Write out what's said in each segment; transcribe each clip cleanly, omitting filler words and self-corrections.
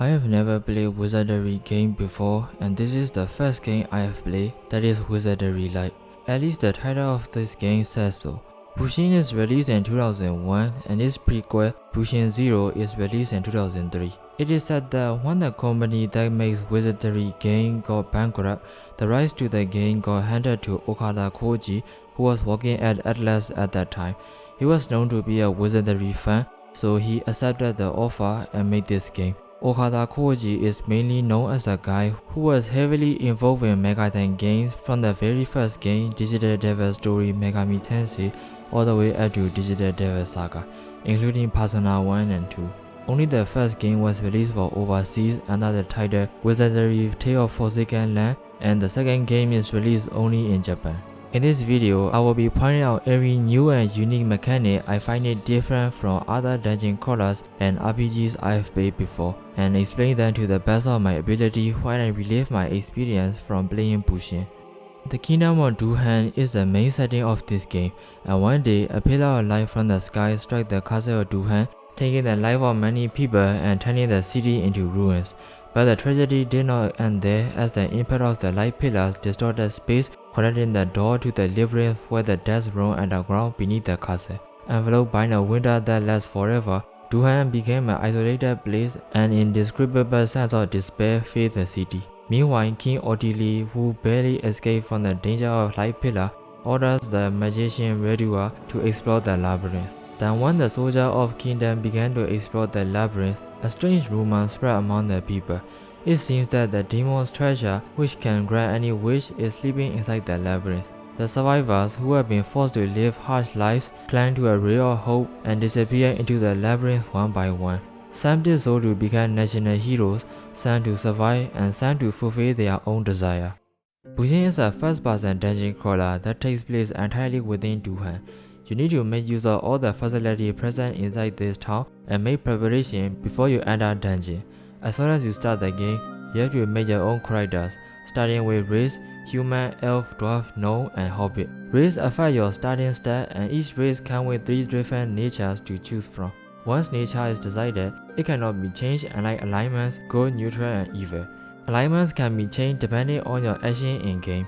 I have never played Wizardry game before, and this is the first game I have played that is Wizardry-like. At least the title of this game says so. Busin is released in 2001 and its prequel, Busin Zero, is released in 2003. It is said that when the company that makes Wizardry game got bankrupt, the rights to the game got handed to Okada Koji, who was working at Atlas at that time. He was known to be a Wizardry fan, so he accepted the offer and made this game. Okada Koji is mainly known as a guy who was heavily involved in Megaten games from the very first game, Digital Devil Story Megami Tensei, all the way up to Digital Devil Saga, including Persona 1 and 2. Only the first game was released for overseas under the title Wizardry Tale of Forsaken Land, and the second game is released only in Japan. In this video, I will be pointing out every new and unique mechanic I find it different from other dungeon crawlers and RPGs I have played before, and explain them to the best of my ability while I relive my experience from playing Busin. The Kingdom of Duhan is the main setting of this game, and one day a pillar of light from the sky struck the castle of Duhan, taking the life of many people and turning the city into ruins. But the tragedy did not end there, as the impact of the light pillars distorted space, connecting the door to the labyrinth where the death roam underground beneath the castle. Enveloped by a winter that lasts forever, Duhan became an isolated place, and indescribable sense of despair filled the city. Meanwhile, King Ottilie, who barely escaped from the danger of light pillar, orders the magician Redua to explore the labyrinth. Then when the soldier of Kingdom began to explore the labyrinth, a strange rumor spread among the people. It seems that the demon's treasure, which can grant any wish, is sleeping inside the labyrinth. The survivors, who have been forced to live harsh lives, cling to a ray of hope and disappear into the labyrinth one by one. Some did so to become national heroes, some to survive, and some to fulfill their own desire. Busin is a first-person dungeon crawler that takes place entirely within Duhan. You need to make use of all the facilities present inside this town and make preparation before you enter dungeon. As soon as you start the game, you have to make your own characters, starting with race, human, elf, dwarf, gnome, and hobbit. Race affect your starting stat, and each race comes with 3 different natures to choose from. Once nature is decided, it cannot be changed, unlike alignments, good, neutral, and evil. Alignments can be changed depending on your action in-game.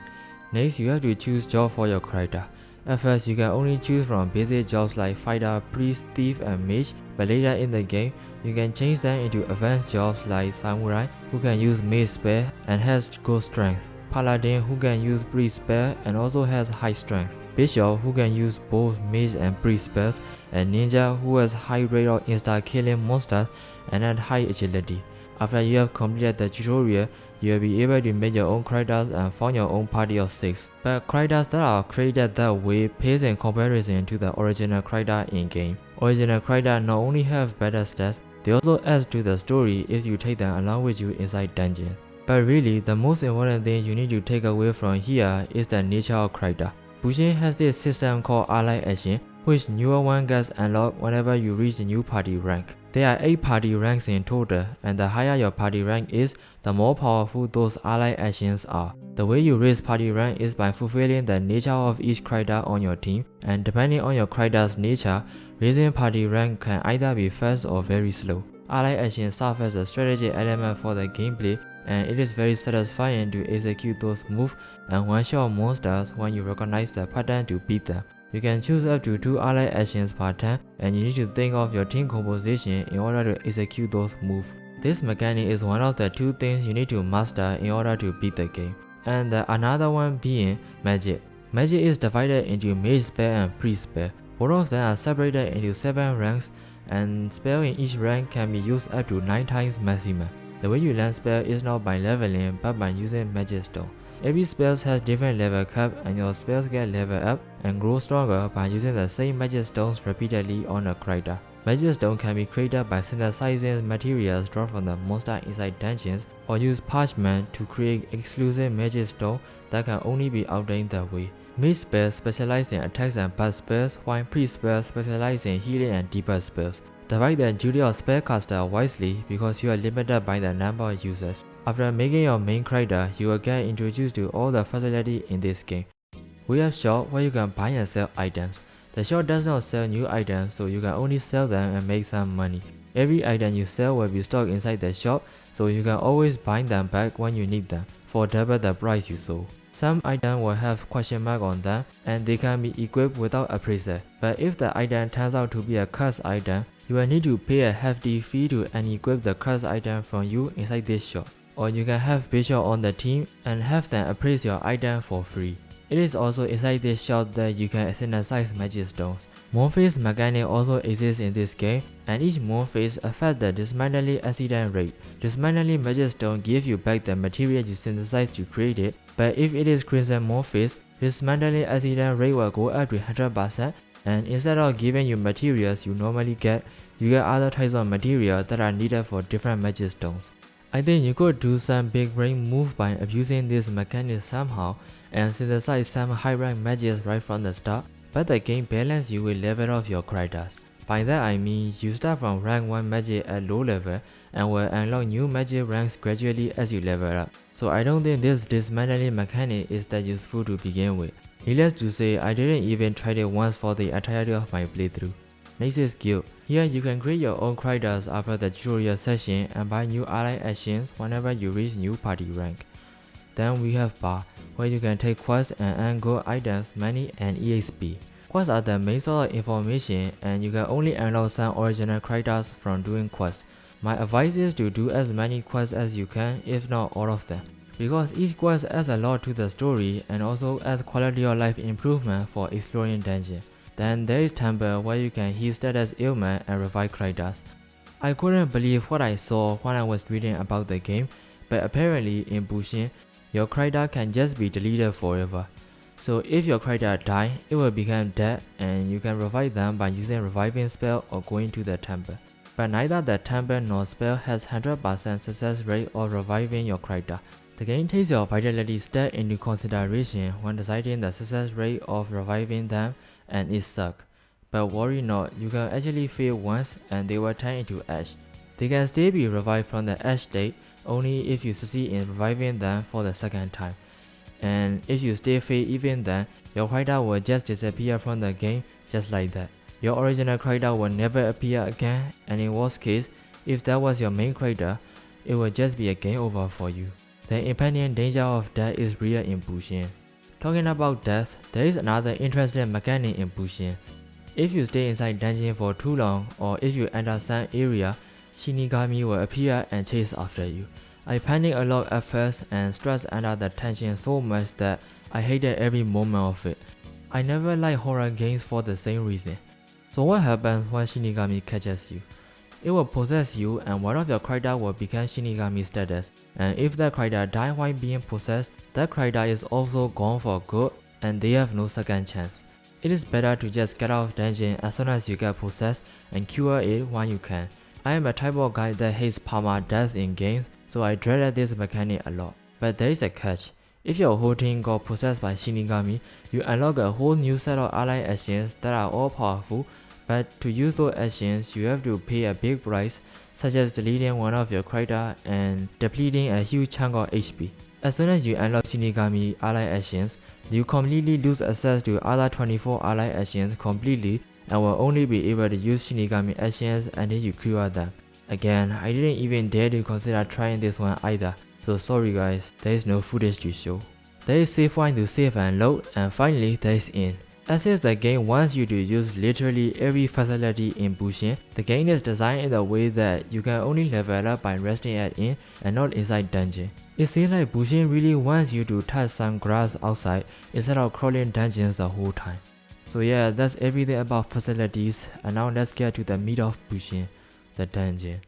Next, you have to choose job for your character. At first, you can only choose from basic jobs like fighter, priest, thief, and mage, but later in the game, you can change them into advanced jobs like samurai, who can use mage spell and has good strength, paladin, who can use priest spell and also has high strength, bishop, who can use both mage and priest spells, and ninja, who has high rate of insta-killing monsters and at high agility. After you have completed the tutorial, you will be able to make your own characters and form your own party of 6. But characters that are created that way pales in comparison to the original character in-game. Original characters not only have better stats, they also add to the story if you take them along with you inside dungeon. But really, the most important thing you need to take away from here is the nature of character. Busin has this system called ally action, which newer one gets unlocked whenever you reach a new party rank. There are 8 party ranks in total, and the higher your party rank is, the more powerful those ally actions are. The way you raise party rank is by fulfilling the nature of each character on your team, and depending on your character's nature, raising party rank can either be fast or very slow. Ally action serves as a strategy element for the gameplay, and it is very satisfying to execute those moves and one-shot monsters when you recognize the pattern to beat them. You can choose up to 2 ally actions per turn, and you need to think of your team composition in order to execute those moves. This mechanic is one of the 2 things you need to master in order to beat the game. And another one being magic. Magic is divided into mage spell and priest spell. Both of them are separated into 7 ranks, and spell in each rank can be used up to 9 times maximum. The way you learn spell is not by leveling but by using magic stone. Every spell has different level cap, and your spells get leveled up and grow stronger by using the same magic stones repeatedly on a character. Magic stone can be created by synthesizing materials drawn from the monster inside dungeons, or use parchment to create exclusive magic stone that can only be obtained that way. Mage spells specialize in attacks and buff spells, while priest spells specialize in healing and debug spells. Divide the duty of spellcaster wisely because you are limited by the number of users. After making your main character, you will get introduced to all the facilities in this game. We have shop where you can buy and sell items. The shop does not sell new items, so you can only sell them and make some money. Every item you sell will be stocked inside the shop, so you can always buy them back when you need them for double the price you sold. Some items will have question mark on them and they can be equipped without a preset, but if the item turns out to be a cursed item, you will need to pay a hefty fee to unequip the cursed item from you inside this shop. Or you can have Bishop on the team and have them appraise your item for free. It is also inside this shop that you can synthesize magic stones. Moon phase mechanic also exists in this game, and each moon phase affects the dismantling accident rate. Dismantling magic stone gives you back the material you synthesized to create it, but if it is crimson moon phase, dismantling accident rate will go up to 100%, and instead of giving you materials you normally get, you get other types of material that are needed for different magic stones. I think you could do some big brain move by abusing this mechanic somehow and synthesize some high rank magic right from the start, but the game balances you with level of your characters. By that I mean you start from rank 1 magic at low level and will unlock new magic ranks gradually as you level up. So I don't think this dismantling mechanic is that useful to begin with. Needless to say, I didn't even try it once for the entirety of my playthrough. Next is guild. Here you can create your own characters after the tutorial session and buy new ally actions whenever you reach new party rank. Then we have bar, where you can take quests and earn gold items, money and EXP. Quests are the main source of information and you can only unlock some original characters from doing quests. My advice is to do as many quests as you can, if not all of them, because each quest adds a lot to the story and also adds quality of life improvement for exploring dungeon. Then there is Temple, where you can heal status ailment and revive characters. I couldn't believe what I saw when I was reading about the game, but apparently in Busin, your character can just be deleted forever. So if your character die, it will become dead and you can revive them by using reviving spell or going to the temple. But neither the temple nor spell has 100% success rate of reviving your character. The game takes your vitality stat into consideration when deciding the success rate of reviving them, and it sucks. But worry not, you can actually fail once and they will turn into ash. They can still be revived from the ash state only if you succeed in reviving them for the second time. And if you still fail even then, your character will just disappear from the game just like that. Your original character will never appear again, and in worst case, if that was your main character, it will just be a game over for you. The impending danger of death is real in Busin. Talking about death, there is another interesting mechanic in Busin. If you stay inside dungeon for too long, or if you enter some area, Shinigami will appear and chase after you. I panicked a lot at first and stressed under the tension so much that I hated every moment of it. I never like horror games for the same reason. So what happens when Shinigami catches you? It will possess you and one of your characters will become Shinigami status, and if that character dies while being possessed, that character is also gone for good and they have no second chance. It is better to just get out of dungeon as soon as you get possessed and cure it when you can. I am a type of guy that hates perma-death in games, so I dreaded this mechanic a lot. But there is a catch. If your whole team got possessed by Shinigami, you unlock a whole new set of ally actions that are all powerful, but to use those actions, you have to pay a big price, such as deleting one of your characters and depleting a huge chunk of HP. As soon as you unlock Shinigami ally actions, you completely lose access to other 24 ally actions completely and will only be able to use Shinigami actions until you clear them. Again, I didn't even dare to consider trying this one either, so sorry guys, there is no footage to show. There is save point to save and load, and finally there is in. As if the game wants you to use literally every facility in Busin, the game is designed in a way that you can only level up by resting at inn and not inside dungeon. It seems like Busin really wants you to touch some grass outside instead of crawling dungeons the whole time. So yeah, that's everything about facilities, and now let's get to the meat of Busin, the dungeon.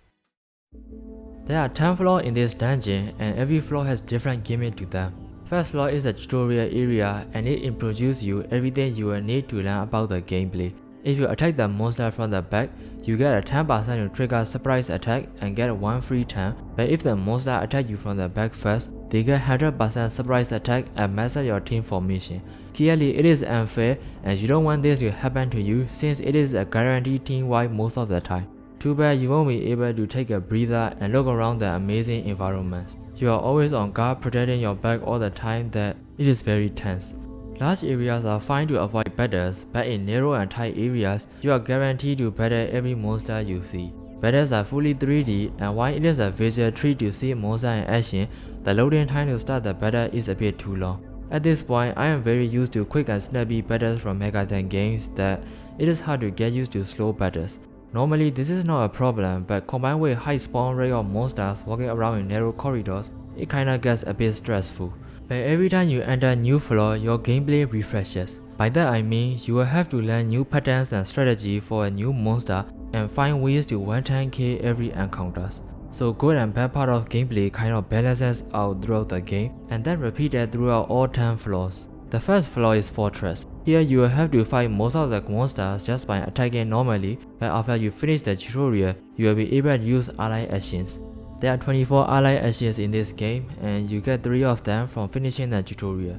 There are 10 floors in this dungeon and every floor has different gimmick to them. First floor is a tutorial area and it introduces you everything you will need to learn about the gameplay. If you attack the monster from the back, you get a 10% to trigger surprise attack and get 1 free turn, but if the monster attack you from the back first, they get 100% surprise attack and mess up your team formation. Clearly it is unfair and you don't want this to happen to you since it is a guaranteed team wipe most of the time. Too bad you won't be able to take a breather and look around the amazing environments. You are always on guard protecting your back all the time that it is very tense. Large areas are fine to avoid battles, but in narrow and tight areas, you are guaranteed to battle every monster you see. battles are fully 3D, and while it is a visual treat to see monsters in action, the loading time to start the battle is a bit too long. At this point, I am very used to quick and snappy battles from Megaten games that it is hard to get used to slow battles. Normally, this is not a problem, but combined with high spawn rate of monsters walking around in narrow corridors, it kinda gets a bit stressful. But every time you enter a new floor, your gameplay refreshes. By that I mean, you will have to learn new patterns and strategy for a new monster and find ways to one-time kill every encounters. So good and bad part of gameplay kind of balances out throughout the game, and then repeated throughout all 10 floors. The first floor is Fortress. Here you will have to fight most of the monsters just by attacking normally, but after you finish the tutorial, you will be able to use ally actions. There are 24 ally actions in this game, and you get 3 of them from finishing the tutorial: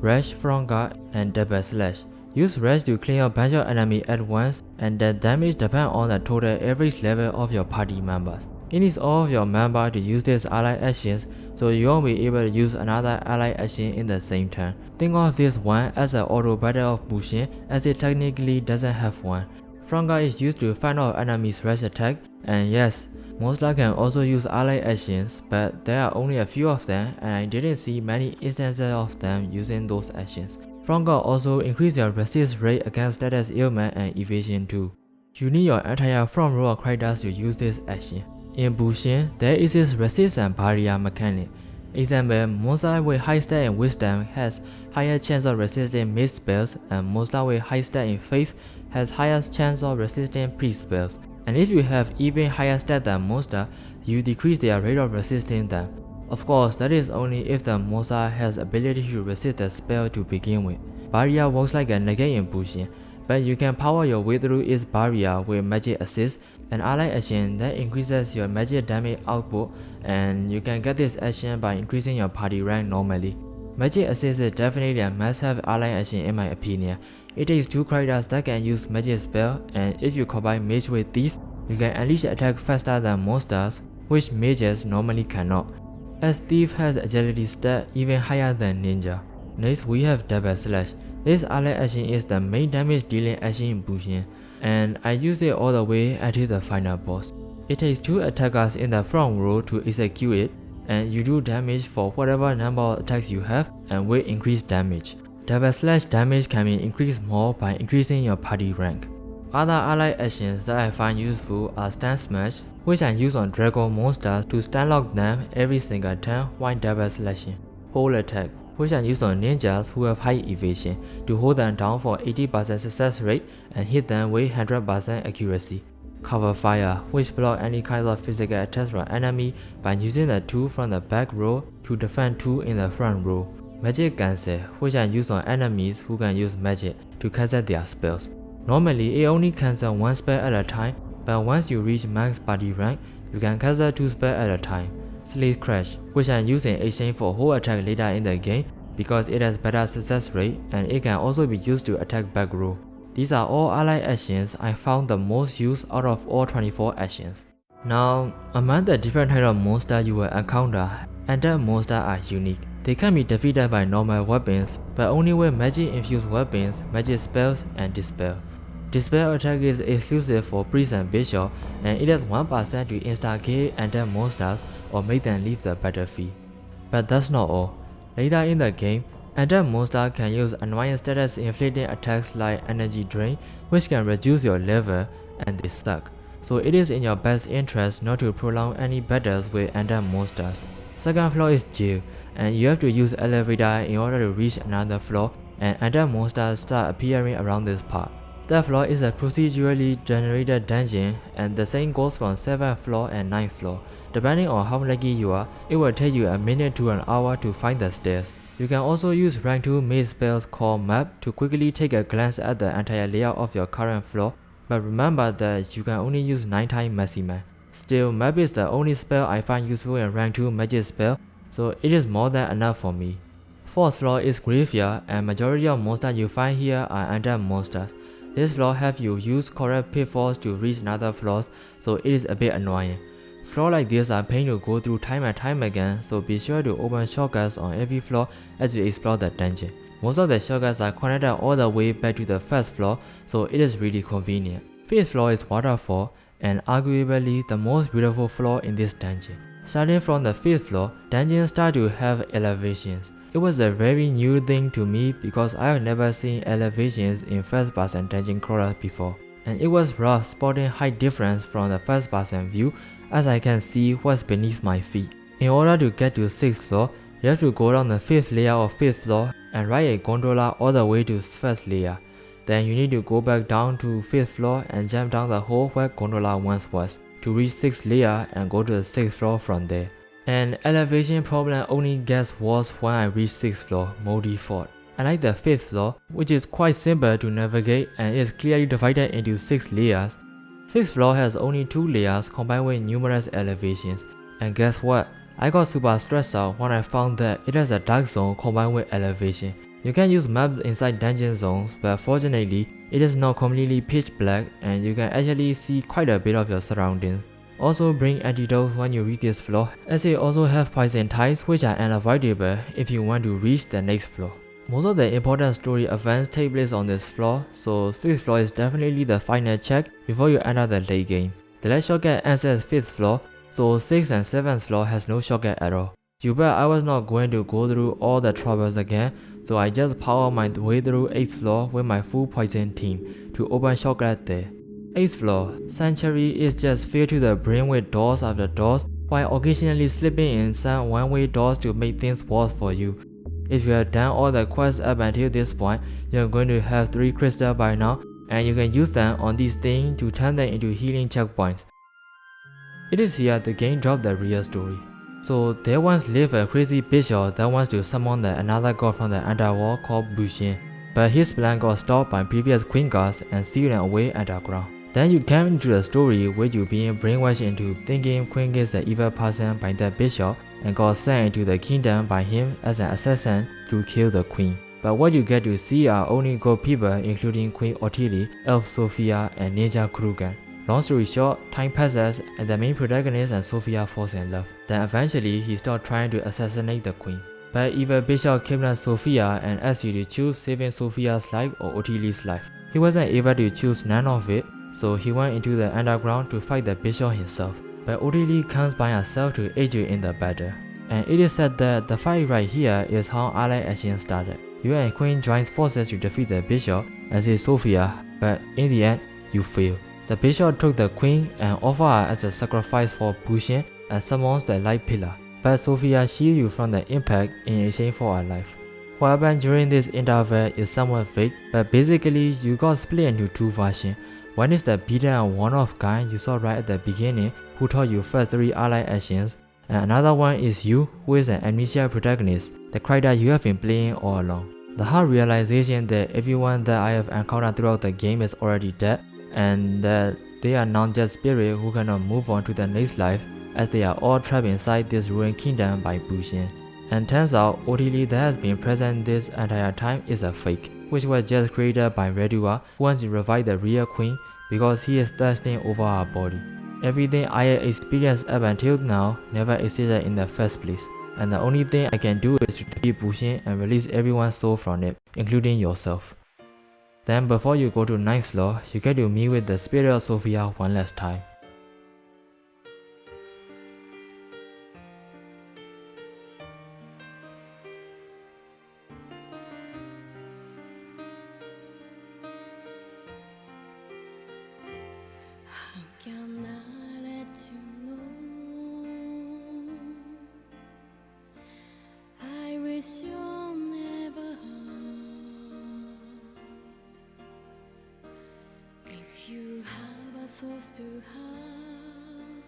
Rush, Front Guard, and Double Slash. Use Rush to clean a bunch of enemies at once, and the damage depends on the total average level of your party members. It needs all of your members to use these ally actions, so you won't be able to use another ally action in the same turn. Think of this one as an auto battle of Busin, as it technically doesn't have one. Front Guard is used to fight off enemies' rush attack, and yes, monsters can also use ally actions, but there are only a few of them, and I didn't see many instances of them using those actions. Front Guard also increase your resist rate against status ailment and evasion too. You need your entire front row of characters to use this action. In Busin, there is this resist and barrier mechanic. Example, monster with high stat in wisdom has higher chance of resisting mage spells, and monster with high stat in faith has higher chance of resisting priest spells. And if you have even higher stat than monster, you decrease their rate of resisting them. Of course, that is only if the monster has ability to resist the spell to begin with. Barrier works like a negate in Busin, but you can power your way through its barrier with magic assist, an ally action that increases your magic damage output, and you can get this action by increasing your party rank normally. Magic assist is definitely a must-have ally action in my opinion. It takes 2 characters that can use magic spell, and if you combine mage with thief, you can unleash attack faster than monsters, which mages normally cannot, as thief has agility stat even higher than ninja. Next we have Double Slash. This ally action is the main damage dealing action in Busin, and I use it all the way until the final boss. It takes 2 attackers in the front row to execute it, and you do damage for whatever number of attacks you have and will increase damage. Double Slash damage can be increased more by increasing your party rank. Other ally actions that I find useful are Stun Smash, which I use on dragon monsters to stun lock them every single turn while double slashing. Hold Attack, which I use on ninjas who have high evasion to hold them down for 80% success rate and hit them with 100% accuracy. Cover Fire, which block any kind of physical attacks from enemy by using the 2 from the back row to defend 2 in the front row. Magic Cancel, which I use on enemies who can use magic to cancel their spells. Normally, it only cancels 1 spell at a time, but once you reach max party rank, you can cancel 2 spells at a time. Sleep Crash, which I use in exchange for whole attack later in the game because it has better success rate, and it can also be used to attack back row. These are all ally actions I found the most use out of all 24 actions. Now, among the different types of monsters you will encounter, undead monsters are unique. They can be defeated by normal weapons, but only with magic-infused weapons, magic spells, and dispel. Dispel attack is exclusive for priests and bishops, and it has 1% to insta-kill undead monsters or make them leave the battlefield. But that's not all. Later in the game, undead monsters can use annoying status inflicting attacks like energy drain, which can reduce your level, and they suck. So it is in your best interest not to prolong any battles with undead monsters. Second floor is jail, and you have to use elevator in order to reach another floor, and undead monsters start appearing around this part. That floor is a procedurally generated dungeon, and the same goes from 7th floor and 9th floor. Depending on how lucky you are, it will take you a minute to an hour to find the stairs. You can also use rank 2 mage spells called Map to quickly take a glance at the entire layout of your current floor, but remember that you can only use 9 times maximum. Still, Map is the only spell I find useful in rank 2 magic spell, so it is more than enough for me. 4th floor is Graveyard, and majority of monsters you find here are undead monsters. This floor have you use correct pitfalls to reach another floors, so it is a bit annoying. Floors like this are pain to go through time and time again, so be sure to open shortcuts on every floor as you explore the dungeon. Most of the shortcuts are connected all the way back to the first floor, so it is really convenient. 5th floor is Waterfall, and arguably the most beautiful floor in this dungeon. Starting from the 5th floor, dungeons start to have elevations. It was a very new thing to me because I have never seen elevations in first-person dungeon crawlers before, and it was rough spotting height difference from the first-person view as I can see what's beneath my feet. In order to get to 6th floor, you have to go down the 5th layer of 5th floor and ride a gondola all the way to 1st layer. Then you need to go back down to 5th floor and jump down the hole where gondola once was to reach 6th layer and go to the 6th floor from there. An elevation problem only gets worse when I reach 6th floor, Moldy Fort. I like the 5th floor, which is quite simple to navigate and is clearly divided into 6 layers. 6th floor has only 2 layers combined with numerous elevations. And guess what? I got super stressed out when I found that it has a dark zone combined with elevation. You can use maps inside dungeon zones, but fortunately, it is not completely pitch black and you can actually see quite a bit of your surroundings. Also bring antidotes when you reach this floor, as they also have poison types which are unavoidable if you want to reach the next floor. Most of the important story events take place on this floor, so 6th floor is definitely the final check before you enter the late game. The last shortcut ends at 5th floor, so 6th and 7th floor has no shortcut at all. You bet I was not going to go through all the troubles again, so I just powered my way through 8th floor with my full poison team to open shortcut there. 8th floor, Sanctuary is just filled to the brim with doors after doors, while occasionally slipping in some one-way doors to make things worse for you. If you have done all the quests up until this point, you're going to have 3 crystals by now, and you can use them on these things to turn them into healing checkpoints. It is here the game dropped the real story. So there once lived a crazy bishop that wants to summon another god from the underworld called Busin, but his plan got stopped by previous queen gods and sealed away underground. Then you came into the story where you being brainwashed into thinking Queen is the evil person by that bishop and got sent into the kingdom by him as an assassin to kill the queen. But what you get to see are only good people including Queen Ottilie, Elf Sophia and Ninja Krugan. Long story short, time passes and the main protagonist and Sophia falls in love. Then eventually he starts trying to assassinate the queen. But evil bishop kidnapped Sophia and asked you to choose saving Sophia's life or Ottilie's life. He wasn't able to choose none of it, so he went into the underground to fight the bishop himself. But Ottilie comes by herself to aid you in the battle. And it is said that the fight right here is how allied action started. You and Queen joins forces to defeat the bishop and save Sophia, but in the end, you fail. The bishop took the queen and offered her as a sacrifice for Busin and summons the light pillar. But Sophia shields you from the impact in exchange for her life. What happened during this interval is somewhat vague, but basically you got split into 2 versions. One is the beaten and one-off guy you saw right at the beginning who taught you first 3 allied actions, and another one is you, who is an amnesia protagonist, the character you have been playing all along. The hard realization that everyone that I have encountered throughout the game is already dead, and that they are not just spirits who cannot move on to the next life, as they are all trapped inside this ruined kingdom by Busin. And turns out Ottilie that has been present this entire time is a fake, which was just created by Redua who wants to revive the real queen because he is thirsting over her body. Everything I have experienced up until now never existed in the first place, and the only thing I can do is to defeat Busin and release everyone's soul from it, including yourself. Then before you go to 9th floor, you get to meet with the spirit of Sophia one last time. I cannot let you know. I wish you never heard. If you have a source to hurt,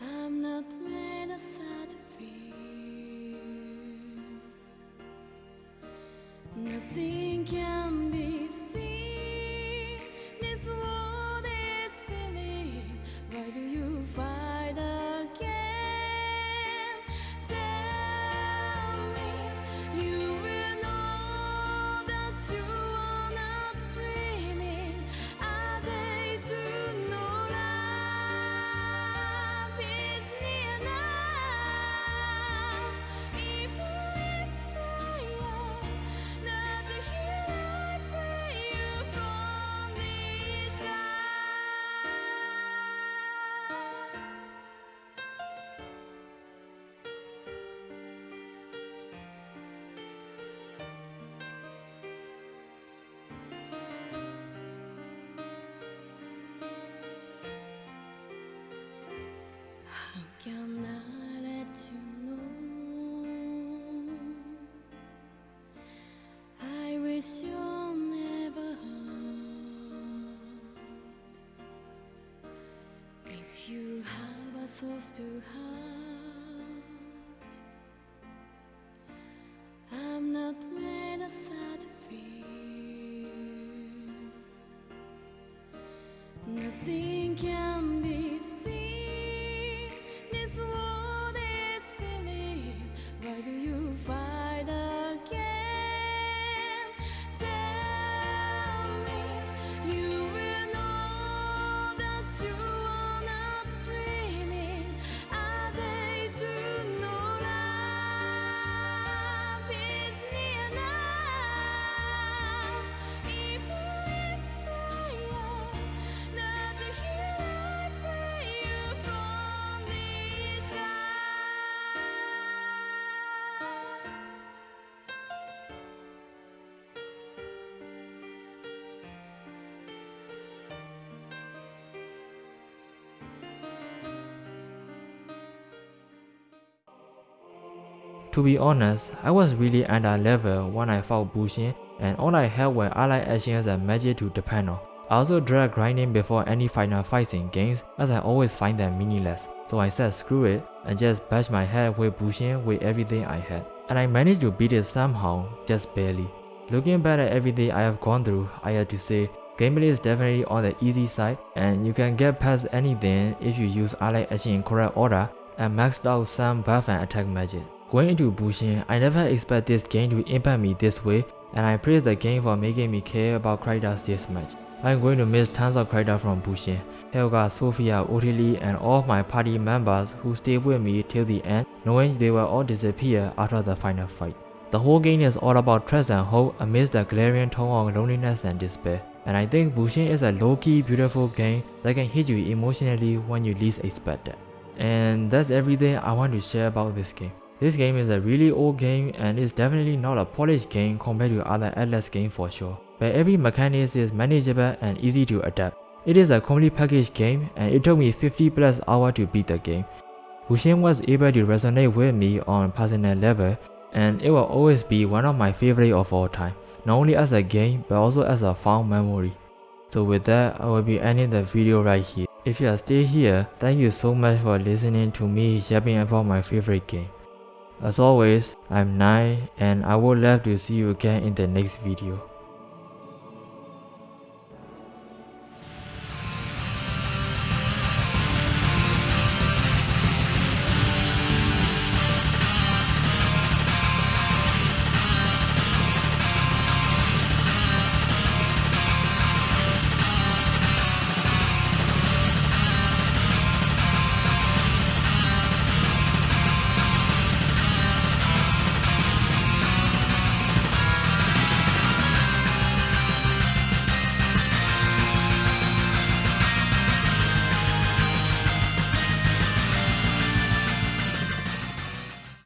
I'm not made of sad fear. Nothing can be seen. This world is believed. Why do you fight again? Tell me you will know that you are not dreaming. Are can I let you know? I wish you never hurt. If you have a source to hurt, I'm not made of sad fear. Nothing can be seen. This world is spinning. Why do you fight again? Tell me you will know that you are not dreaming. A day to know love is near now. Even if I am not here, I pray you from the sky. To be honest, I was really under level when I fought Busin, and all I had were ally actions and magic to depend on. I also dread grinding before any final fights in games, as I always find them meaningless. So I said screw it and just bashed my head with Busin with everything I had. And I managed to beat it somehow, just barely. Looking back at everything I have gone through, I had to say gameplay is definitely on the easy side, and you can get past anything if you use ally action in correct order and maxed out some buff and attack magic. Going into Busin, I never expect this game to impact me this way, and I praise the game for making me care about characters this much. I'm going to miss tons of characters from Busin: Helga, Sophia, Ottilie, and all of my party members who stayed with me till the end, knowing they will all disappear after the final fight. The whole game is all about trust and hope amidst the glaring tone of loneliness and despair, and I think Busin is a low-key beautiful game that can hit you emotionally when you least expect it. And that's everything I want to share about this game. This game is a really old game and is definitely not a polished game compared to other Atlas games for sure, but every mechanic is manageable and easy to adapt. It is a complete packaged game and it took me 50 plus hours to beat the game. Busin was able to resonate with me on a personal level, and it will always be one of my favorites of all time, not only as a game but also as a fond memory. So with that, I will be ending the video right here. If you are still here, thank you so much for listening to me yapping about my favorite game. As always, I'm Nai and I would love to see you again in the next video.